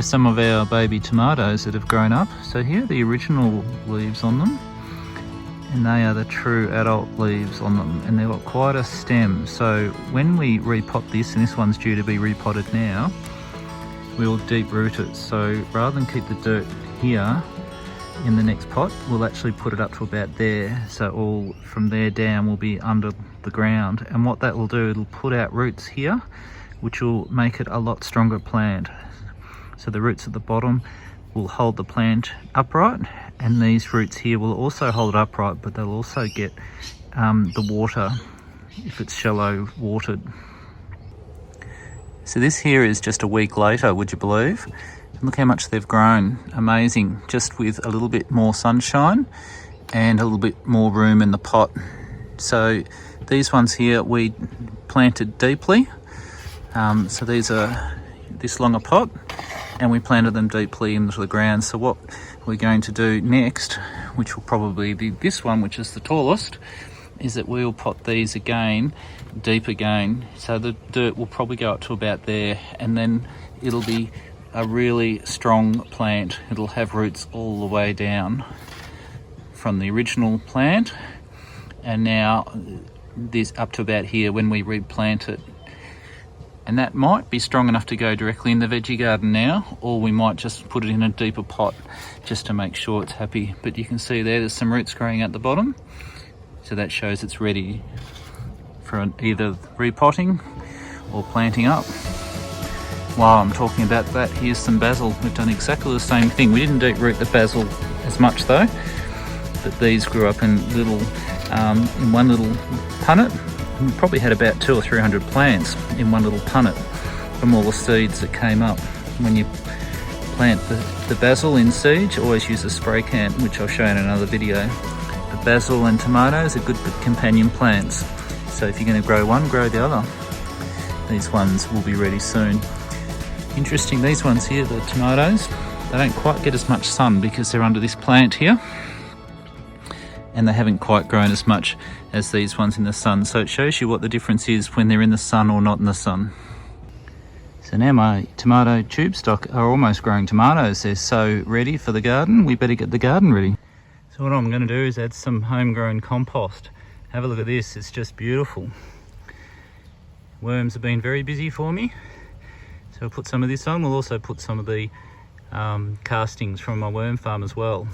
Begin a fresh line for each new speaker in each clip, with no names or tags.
are some of our baby tomatoes that have grown up. So here are the original leaves on them, and they are the true adult leaves on them, and they've got quite a stem. So when we repot this, and this one's due to be repotted now, we'll deep root it. So rather than keep the dirt here in the next pot, we'll actually put it up to about there. So all from there down will be under the ground. And what that will do, it'll put out roots here, which will make it a lot stronger plant. So the roots at the bottom will hold the plant upright, and these roots here will also hold it upright, but they'll also get the water if it's shallow watered. So this here is just a week later, would you believe? Look how much they've grown. Amazing, just with a little bit more sunshine and a little bit more room in the pot. So these ones here we planted deeply. So these are this long a pot, and we planted them deeply into the ground. So what we're going to do next, which will probably be this one, which is the tallest, is that we'll pot these again, deep again. So the dirt will probably go up to about there, and then it'll be a really strong plant. It'll have roots all the way down from the original plant, and now this up to about here when we replant it. And that might be strong enough to go directly in the veggie garden now, or we might just put it in a deeper pot just to make sure it's happy. But you can see there's some roots growing at the bottom, so that shows it's ready for either repotting or planting up. While I'm talking about that, here's some basil. We've done exactly the same thing. We didn't deep root the basil as much though, but these grew up in little, in one little punnet. We probably had about 200 or 300 plants in one little punnet from all the seeds that came up. When you plant the basil in seed, you always use a spray can, which I'll show in another video. The basil and tomatoes are good companion plants. So if you're going to grow one, grow the other. These ones will be ready soon. Interesting, these ones here, the tomatoes, they don't quite get as much sun because they're under this plant here, and they haven't quite grown as much as these ones in the sun. So it shows you what the difference is when they're in the sun or not in the sun. So now my tomato tube stock are almost growing tomatoes. They're so ready for the garden, we better get the garden ready. So what I'm going to do is add some homegrown compost. Have a look at this, it's just beautiful. Worms have been very busy for me. So I'll put some of this on. We'll also put some of the castings from my worm farm as well.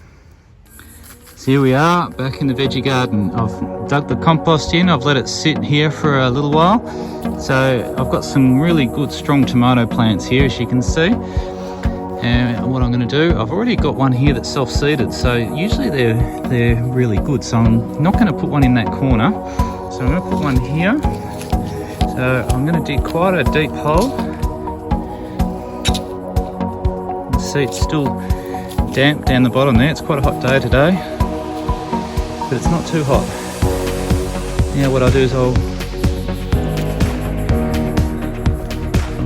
So here we are back in the veggie garden. I've dug the compost in, I've let it sit here for a little while. So I've got some really good strong tomato plants here, as you can see. And what I'm going to do, I've already got one here that's self-seeded, so usually they're really good. So I'm not going to put one in that corner. So I'm going to put one here. So I'm going to dig quite a deep hole. See, it's still damp down the bottom there. It's quite a hot day today, but it's not too hot. Now what I'll do is I'll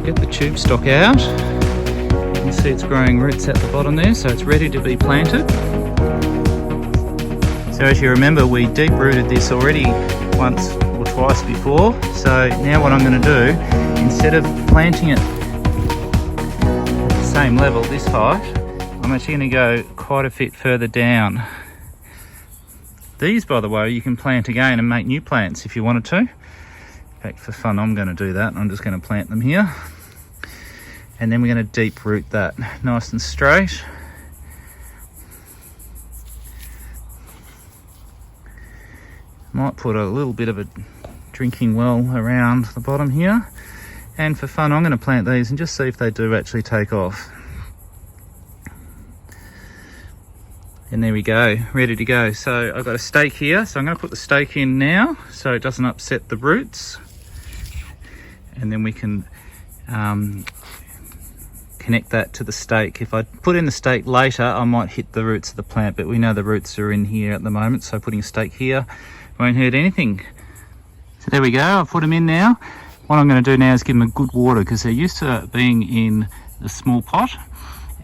get the tube stock out. You can see it's growing roots at the bottom there, so it's ready to be planted. So as you remember, we deep rooted this already once or twice before. So now what I'm going to do, instead of planting it same level, this height, I'm actually going to go quite a bit further down. These, by the way, you can plant again and make new plants if you wanted to. In fact, for fun, I'm going to do that. I'm just going to plant them here. And then we're going to deep root that nice and straight. Might put a little bit of a drinking well around the bottom here. And for fun, I'm going to plant these and just see if they do actually take off. And there we go, ready to go. So I've got a stake here, so I'm going to put the stake in now so it doesn't upset the roots. And then we can connect that to the stake. If I put in the stake later, I might hit the roots of the plant, but we know the roots are in here at the moment, so putting a stake here won't hurt anything. So there we go, I've put them in now. What I'm going to do now is give them a good water, because they're used to being in a small pot,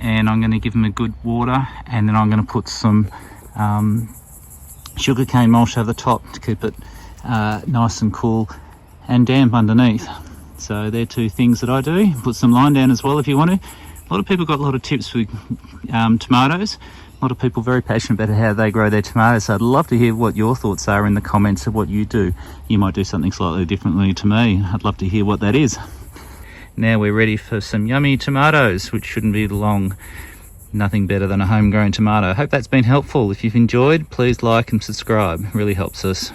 and I'm going to give them a good water, and then I'm going to put some sugarcane mulch over the top to keep it nice and cool and damp underneath. So they're two things that I do. Put some lime down as well if you want to. A lot of people got a lot of tips with tomatoes. A lot of people very passionate about how they grow their tomatoes. So I'd love to hear what your thoughts are in the comments of what you do. You might do something slightly differently to me. I'd love to hear what that is. Now we're ready for some yummy tomatoes, which shouldn't be long. Nothing better than a homegrown tomato. I hope that's been helpful. If you've enjoyed, please like and subscribe. It really helps us.